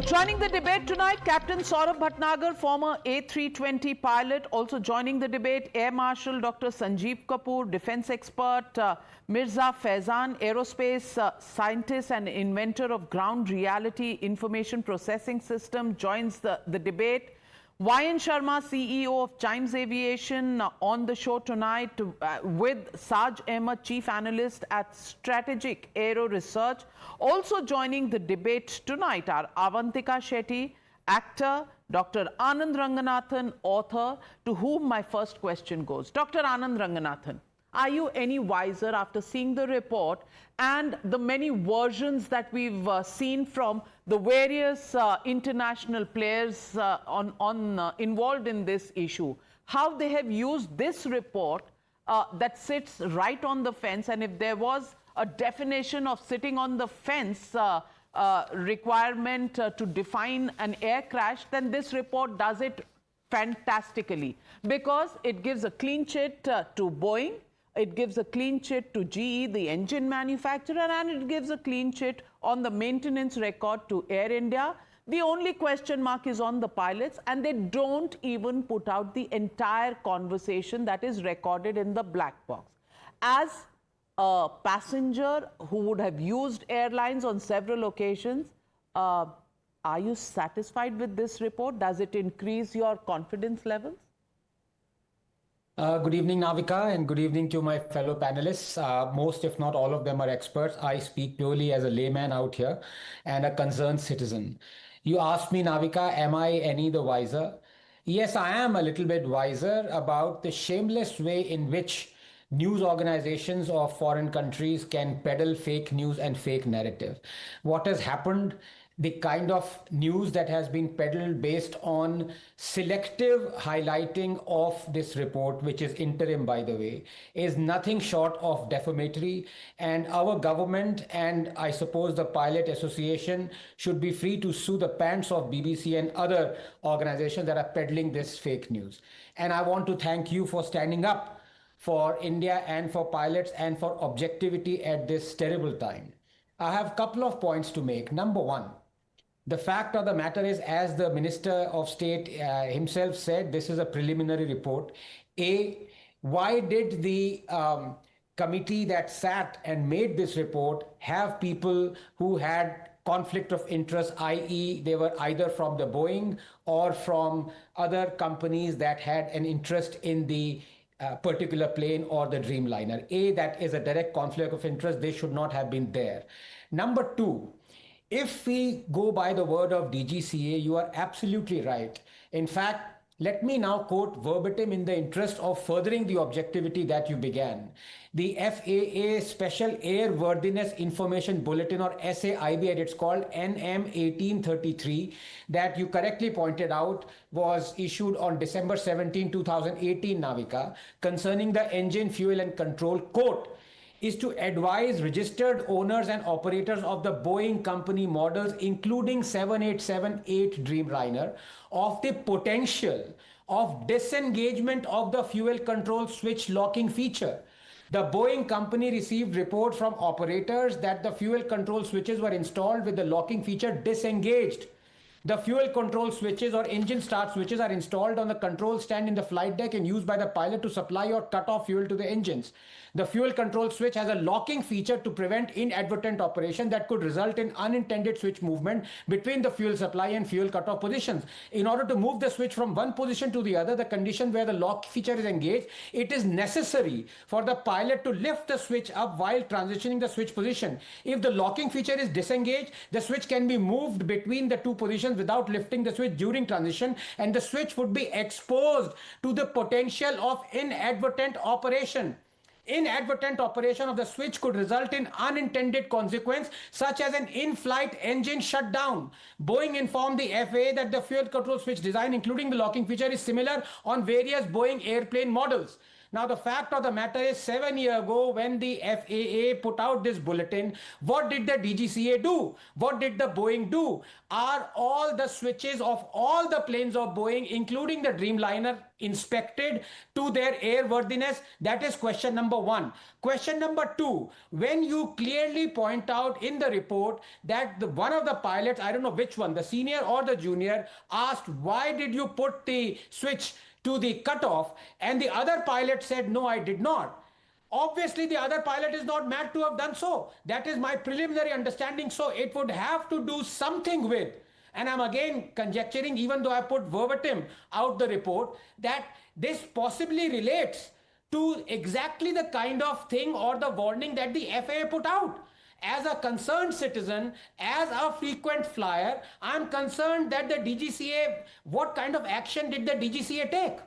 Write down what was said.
Joining the debate tonight, Captain Saurabh Bhatnagar, former A320 pilot. Also joining the debate, Air Marshal Dr. Sanjeev Kapoor, defense expert, Mirza Faizan, aerospace scientist and inventor of ground reality information processing system, joins the debate. YN Sharma, CEO of Chimes Aviation, on the show tonight with Saj Ahmed, Chief Analyst at Strategic Aero Research. Also joining the debate tonight are Avantika Shetty, actor, Dr. Anand Ranganathan, author, to whom my first question goes. Dr. Anand Ranganathan, are you any wiser after seeing the report and the many versions that we've seen from the various international players involved in this issue? How they have used this report that sits right on the fence, and if there was a definition of sitting on the fence requirement to define an air crash, then this report does it fantastically, because it gives a clean chit to Boeing, it gives a clean chit to GE, the engine manufacturer, and it gives a clean chit on the maintenance record to Air India. The only question mark is on the pilots, and they don't even put out the entire conversation that is recorded in the black box. As a passenger who would have used airlines on several occasions, are you satisfied with this report? Does it increase your confidence levels? Good evening, Navika, and good evening to my fellow panelists. Most, if not all of them, are experts. I speak purely as a layman out here and a concerned citizen. You asked me, Navika, am I any the wiser? Yes, I am a little bit wiser about the shameless way in which news organizations of foreign countries can peddle fake news and fake narrative. What has happened, the kind of news that has been peddled based on selective highlighting of this report, which is interim, by the way, is nothing short of defamatory. And our government and I suppose the Pilot Association should be free to sue the pants of BBC and other organizations that are peddling this fake news. And I want to thank you for standing up for India and for pilots and for objectivity at this terrible time. I have a couple of points to make. Number one, the fact of the matter is, as the Minister of State himself said, this is a preliminary report. Why did the committee that sat and made this report have people who had conflict of interest, i.e. they were either from the Boeing or from other companies that had an interest in the particular plane or the Dreamliner? That is a direct conflict of interest. They should not have been there. Number two, if we go by the word of DGCA, you are absolutely right. In fact, let me now quote verbatim in the interest of furthering the objectivity that you began. The FAA Special Airworthiness Information Bulletin, or SAIB as it's called, NM 1833, that you correctly pointed out was issued on December 17, 2018, Navika, concerning the engine, fuel and control, quote, is to advise registered owners and operators of the Boeing company models, including 787-8 Dreamliner, of the potential of disengagement of the fuel control switch locking feature. The Boeing company received report from operators that the fuel control switches were installed with the locking feature disengaged. The fuel control switches or engine start switches are installed on the control stand in the flight deck and used by the pilot to supply or cut off fuel to the engines. The fuel control switch has a locking feature to prevent inadvertent operation that could result in unintended switch movement between the fuel supply and fuel cutoff positions. In order to move the switch from one position to the other, the condition where the lock feature is engaged, it is necessary for the pilot to lift the switch up while transitioning the switch position. If the locking feature is disengaged, the switch can be moved between the two positions without lifting the switch during transition, and the switch would be exposed to the potential of inadvertent operation. Inadvertent operation of the switch could result in unintended consequence, such as an in-flight engine shutdown. Boeing informed the FAA that the fuel control switch design, including the locking feature, is similar on various Boeing airplane models. Now, the fact of the matter is 7 years ago when the FAA put out this bulletin, what did the DGCA do? What did the Boeing do? Are all the switches of all the planes of Boeing, including the Dreamliner, inspected to their airworthiness? That is question number one. Question number two, when you clearly point out in the report that one of the pilots, I don't know which one, the senior or the junior, asked, why did you put the switch to the cutoff? And the other pilot said, no, I did not. Obviously, the other pilot is not mad to have done so. That is my preliminary understanding. So it would have to do something with, and I'm again conjecturing, even though I put verbatim out the report, that this possibly relates to exactly the kind of thing or the warning that the FAA put out. As a concerned citizen, as a frequent flyer, I'm concerned that the DGCA, what kind of action did the DGCA take?